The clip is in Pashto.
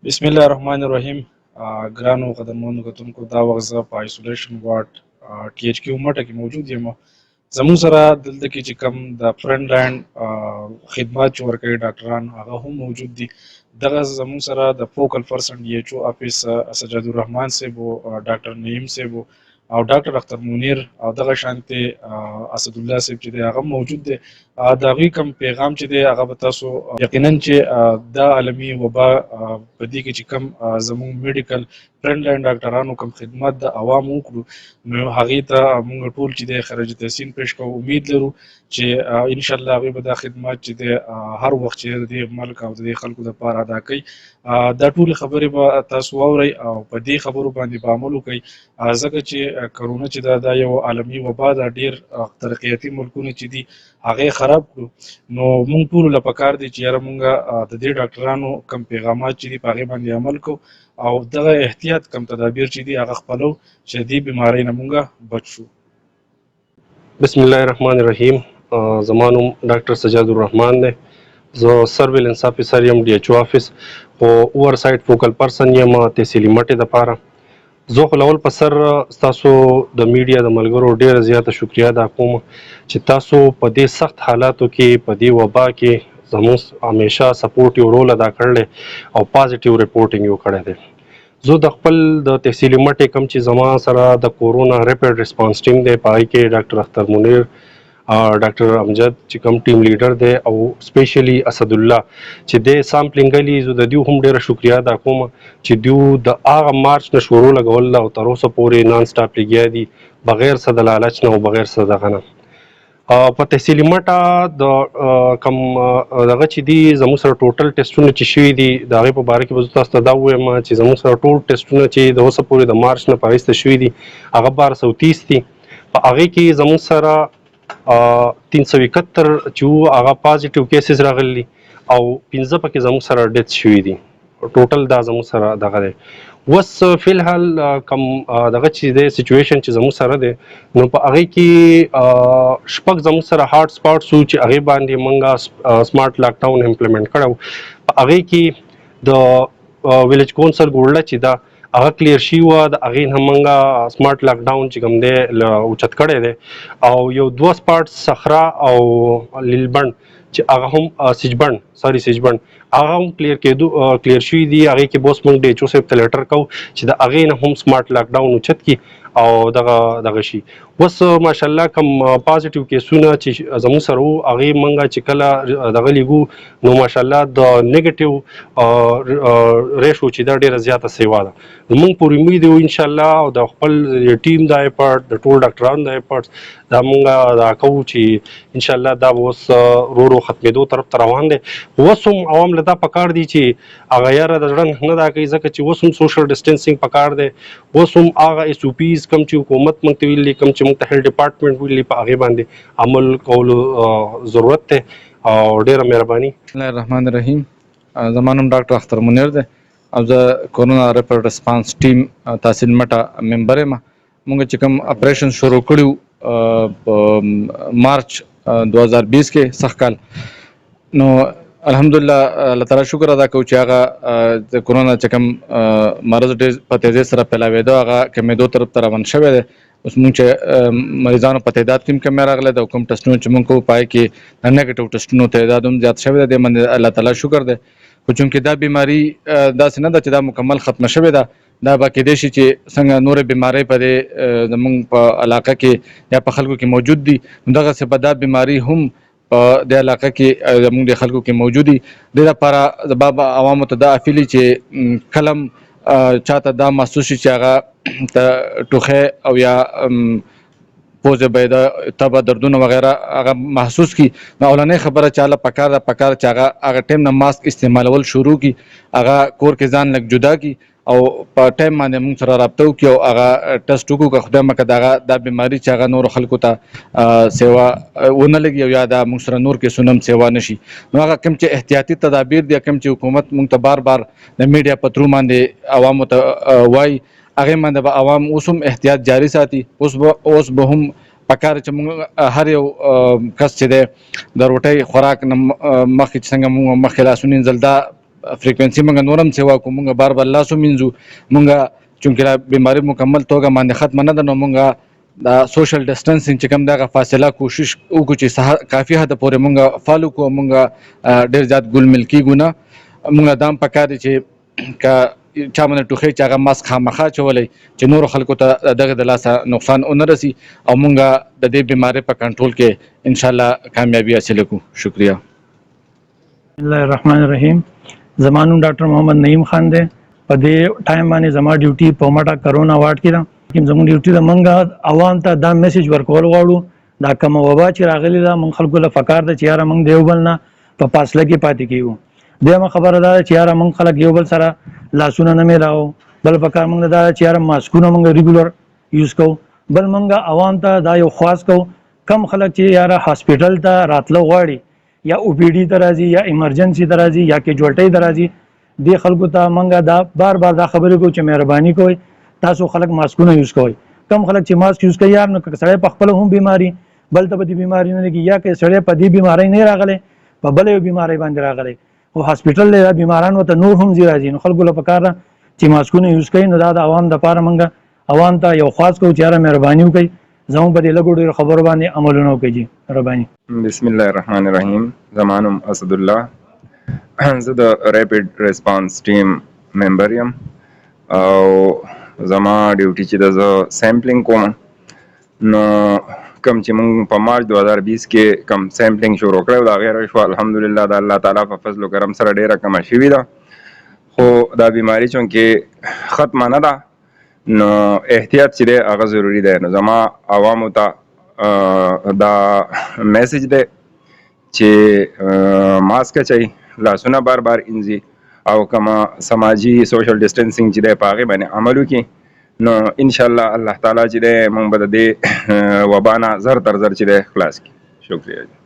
بسم الله الرحمن الرحیم. ګرانو قدرمنو کتونکو، دا وخت زه په آیسولیشن وارډ ټي ایچ کیو مټه کې موجود یم. زموږ سره دلته کې چې کوم د فرنټ لاین خدمات چې ورکوي ډاکټران هغه هم موجود دي. دغه زموږ سره د فوکل پرسن ډي ایچ او افیس سجاد الرحمن صاحب، ډاکټر نعیم صاحب او ډاکټر اختر منیر او دغه شانتې اسد الله صاحب چې دی هغه موجود دی. د هغوی کوم پیغام چې دی هغه به تاسو یقینا چې دا عالمي وبا په دې کې چې کوم زموږ میډیکل فرنټ لاین ډاکټرانو کوم خدمت د عوامو وکړو، نو هغې ته موږ ټول چې دی خراج تحسین پیش کوو. امید لرو چې انشاءالله هغوی به دا خدمات چې دی هر وخت چې د دې ملک او د دې خلکو دپاره ادا کوي. دا ټولې خبرې به تاسو واورئ او په دې خبرو باندې به عمل وکړئ، ځکه چې کرونا چې دا یو عالمي وبا ده. ډېر ترقیاتي ملکونه چې دي هغې خراب کړو، نو موږ ټولو له پکار دی چې یاره موږ د دې ډاکټرانو کم پیغامات چې دي په هغې باندې عمل کوو او دغه احتیاط کم تدابیر چې دي هغه خپلو چې د دې بیمارۍ نه موږ بچ شو. بسم الله الرحمن الرحیم. زما نوم ډاکټر سجاد الرحمن دی. زه سرویلنس افیسر یم ډي ایچ او افیس، خو اوور سایډ فوکل پرسن یم تحصیلي مټې دپاره. زه خو لول په سر ستاسو د میډیا د ملګرو ډېره زیاته شکریا ادا کوم چې تاسو په دې سخت حالاتو کې په دې وبا کې زموږ همیشه سپورټ یو رول ادا کړی او پازیټیو ریپورټینګ یو کړی دی. زه د خپل د تحصیلي مټې کم چې زما سره د کورونا ریپډ ریسپانس ټیم دی، په هغې کې ډاکټر اختر منیر، ډاکټر امجد چې کوم ټیم لیډر دی، او سپیشلی اسد الله چې دی سامپلینګ غلي. زه د دوی هم ډېره شکریا ادا کوم چې دوی د هغه مارچ نه شروع لګول او تر اوسه پورې نان سټاپ لګیا دي بغیر څه د لالچ نه او بغیر څه دغه نه. په تحصیلي مټه د کم دغه چې دي زموږ سره ټوټل ټیسټونه چې شوي دي د هغې په باره کې به زه تاسو ته دا ووایم چې زموږ سره ټول ټیسټونه چې د اوسه پورې د مارچ نه په اخیسته شوي دي هغه 1230 دي. په هغې کې زموږ سره 371 چې وو هغه پازیټیو کیسز راغلي او 15 پکې زموږ سره ډیث شوي دي. ټوټل دا زموږ سره دغه دی. اوس فی الحال کم دغه چې دی سچویشن چې زموږ سره دی، نو په هغې کې شپږ زموږ سره هاټ سپاټس وو چې هغې باندې موږ سمارټ لاک ډاون امپلیمنټ کړی و. په هغې کې د ویلیج کونسل ګوړله چې ده هغه کلیر شوي وه، د هغې نه موږ سمارټ لاک ډاون چې کوم دی اوچت کړی دی، او یو 2 سپاټس صخره او لیلبند چې هغه هم سیجبند هغه هم کلیر شوي دي. هغې کې به اوس موږ ډي ایچ او صاحب ته لیټر کوو چې د هغې نه هم سمارټ لاک ډاون اوچت کړي او دغه شي. اوس ماشاءالله کوم پازیټیو کیسونه چې زموږ سره وو هغې موږ چې کله دغه لیږو نو ماشاءالله د نیګیټیو ریشو چې دا ډېره زیاته سیوا ده. نو موږ پورې امید یو انشاءالله او د خپل ټیم د ایفرټ د ټول ډاکټرانو د ایفرټس دا موږ دا کوو چې انشاءالله دا به اوس ورو ورو ختمېدو طرف ته روان دی. اوس هم عوام له دا پکار دی چې هغه یاره د زړه نه دا کوي، ځکه چې اوس هم سوشل ډسټنسینګ پکار دی. اوس هم هغه ایس او پیز کوم چې حکومت موږ ته ویلي، کوم چې موږ ته هیلث ډپارټمنټ ویلي، په هغې باندې عمل کولو ضرورت دی او ډېره مهرباني. بسم الله الرحمن الرحیم. زما نوم ډاکټر اختر منیر دی او زه کورونا ریپډ ریسپانس ټیم تحصیل مټه ممبر یم. موږ چې کوم اپریشن شروع کړي په مارچ 2020 کې سخت کال، نو الحمدلله الله تعالی شکر ادا کوو چې هغه د کورونا چې کوم مرض ډېر په تیزۍ سره پھیلاوېده هغه کمېدو طرف ته روان شوی دی. اوس موږ چې مریضانو په تعداد کې هم کمی راغلی ده او کوم ټسټونه چې موږ کوو په هغې کې د نیګیټیو ټسټونو تعداد هم زیات شوی دی. دې باندې الله تعالی شکر دی. خو چونکې دا بیماري داسې نه ده چې دا مکمل ختمه شوې ده، دا به کېدای شي چې څنګه نورې بیمارۍ په دې زموږ په علاقه کې یا په خلکو کې موجود دي، نو دغسې به دا بیماري هم په دې علاقه کې زموږ د خلکو کې موجود دي. دې لپاره زما به عوامو ته دا اپیل چې کله هم چاته دا محسوس شي چې هغه ټوخی او یا پوزه به د تبه دردونه وغیره هغه محسوس کی، نو اولنۍ خبره چې هله پکار ده چې هغه ټایم نه ماسک استعمالول شروع کی، هغه کور کې ځان لږ جدا کی او په ټایم باندې موږ سره رابطه وکړي او هغه ټسټ وکړو که خدای مکړه دا بیماري چې هغه نورو خلکو ته سیوا ونه لګي او یا دا موږ سره نور کیسونه هم سیوا نه شي. نو هغه کوم چې احتیاطي تدابیر دي، کوم چې حکومت موږ ته بار د میډیا په ترو باندې عوامو ته وایي، هغې باندې به عوام اوس هم احتیاط جاري ساتي. اوس به هم پکار چې موږ هر یو کس چې دی د روټۍ خوراک نه مخکې چې څنګه موږ مخکې لاسونه وینځل دا فریکوینسي موږ نورم سیوا کوو، موږ بار بار لاسو مینځو، موږ چونکې دا بیماری مکمل توګه باندې ختمه نه ده نو موږ دا سوشل ډسټنسینګ چې کوم دغه فاصله کوشش وکړو چې کافي حد پورې موږ فالو کوو، موږ ډېر زیات ګل مل کیږو نه. موږ دا هم پکار دی چې که چا باندې ټوخی چې هغه ماسک خامخا اچولی چې نورو خلکو ته دغه د لاسه نقصان ونه رسي او موږ د دې بیمارۍ په کنټرول کې انشاءالله کامیابي حاصله کړو. شکریہ. بسم الله الرحمن الرحیم. زما نوم ډاکټر محمد نعیم خان دی. په دې ټایم باندې زما ډیوټي په مټه کرونا وارډ کې ده. زموږ ډیوټي ده موږ عوام ته دا میسج ورکول غواړو، دا کومه وبا چې راغلې ده موږ خلکو له پکار ده چې یاره موږ د یو بل نه په فاصله کې پاتې کیږو. دویمه خبره دا ده چې یاره موږ خلک یو بل سره لاسونه نه میلاو، بل پکار موږ دا چې یاره ماسکونه موږ ریګولر یوز کوو. بل موږ عوام ته دا یو خواست کوو، کم خلک چې یاره هاسپیټل ته راتلو غواړي یا او پی ډي ته راځي یا ایمرجنسي ته راځي یا کیجوالټۍ ته راځي، دې خلکو ته موږ دا بار بار دا خبرې کوو چې مهرباني کوئ تاسو خلک ماسکونه یوز کوئ. کم خلک چې ماسک یوز کوي یار نو که سړی په خپله هم بیماري بل ته به دې بیماري نه لګي، یا که سړی په دې بیمارۍ نه راغلی په بله یو بیمارۍ باندې راغلی او هاسپیټل دی بیمارانو ته نور هم ځي راځي، نو خلکو له پکار ده چې ماسکونه یوز کوي. نو دا د عوام دپاره موږ عوام ته یو خواست کوو چې یاره مهرباني وکړئ زموږ په دې لږو ډېرو خبرو باندې عملونه وکړئ. جي مهرباني. بسم الله الرحمن الرحیم. زما نوم اسدالله، زه د ریپډ ریسپانس ټیم ممبر یم او زما ډیوټي چې د زه سیمپلینګ کوم، نو کم چې موږ په مارچ 2020 کې کم سیمپلینګ شروع کړی دا غیر شو الحمدلله د الله تعالی په فضل و کرم سره ډیره کمه شوې ده، خو دا بیماری چونکې ختمه نه ده نو احتیاط چې دی هغه ضروری دی. نو زما عوامو ته دا میسج دی چې ماسک اچئ، لاسونه بار بار انځي او کما سماجی سوشل ډسټنسینګ چې دی په هغې باندې عمل وکړي، نو انشاءالله الله تعالی چې دی موږ به د دې وبا نه زر تر زر چې دی خلاص کړي. شکریہ.